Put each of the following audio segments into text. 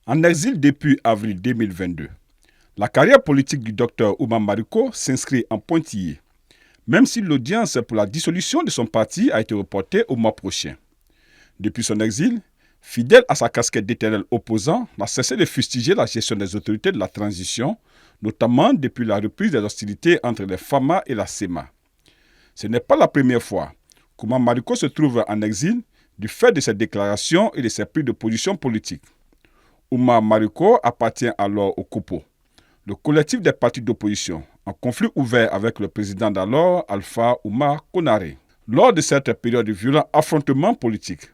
En exil depuis avril 2022, la carrière politique du docteur Oumar Mariko s'inscrit en pointillé, même si l'audience pour la dissolution de son parti a été reportée au mois prochain. Depuis son exil, fidèle à sa casquette d'éternel opposant, n'a cessé de fustiger la gestion des autorités de la transition, notamment depuis la reprise des hostilités entre les FAMA et la SEMA. Ce n'est pas la première fois qu'Oumar Mariko se trouve en exil du fait de ses déclarations et de ses prises de position politiques. Oumar Mariko appartient alors au COPO, le collectif des partis d'opposition, en conflit ouvert avec le président d'alors, Alpha Oumar Konaré. Lors de cette période de violents affrontements politiques,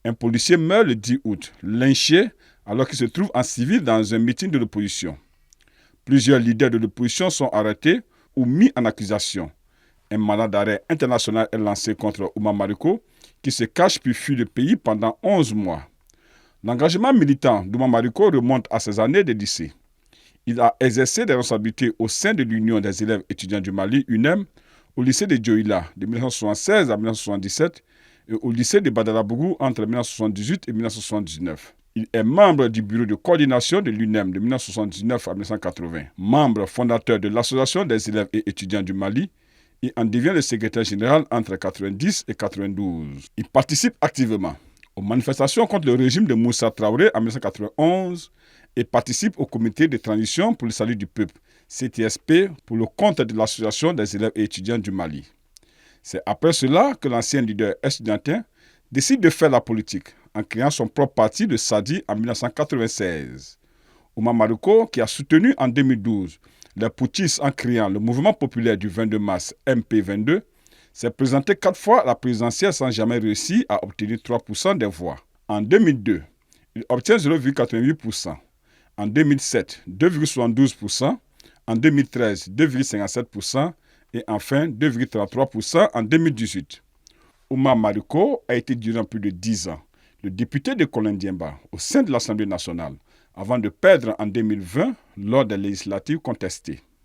un policier meurt le 10 août, lynché alors qu'il se trouve en civil dans un meeting de l'opposition. Plusieurs leaders de l'opposition sont arrêtés ou mis en accusation. Un mandat d'arrêt international est lancé contre Oumar Mariko, qui se cache puis fuit le pays pendant 11 mois. L'engagement militant d'Oumar Mariko remonte à ses années de lycée. Il a exercé des responsabilités au sein de l'Union des élèves étudiants du Mali, UNEM, au lycée de Dioïla de 1976 à 1977 et au lycée de Badalabougou entre 1978 et 1979. Il est membre du bureau de coordination de l'UNEM de 1979 à 1980, membre fondateur de l'Association des élèves et étudiants du Mali et en devient le secrétaire général entre 1990 et 1992. Il participe activement aux manifestations contre le régime de Moussa Traoré en 1991 et participe au comité de transition pour le salut du peuple, CTSP, pour le compte de l'Association des élèves et étudiants du Mali. C'est après cela que l'ancien leader estudiantin décide de faire la politique en créant son propre parti de Sadi en 1996. Oumar Mariko, qui a soutenu en 2012 les putschistes en créant le mouvement populaire du 22 mars MP22, s'est présenté 4 fois à la présidentielle sans jamais réussir à obtenir 3% des voix. En 2002, il obtient 0,88%. En 2007, 2,72%. En 2013, 2,57%. Et enfin, 2,33% en 2018. Oumar Mariko a été durant plus de 10 ans le député de Kolendiemba au sein de l'Assemblée nationale, avant de perdre en 2020 lors des législatives contestées.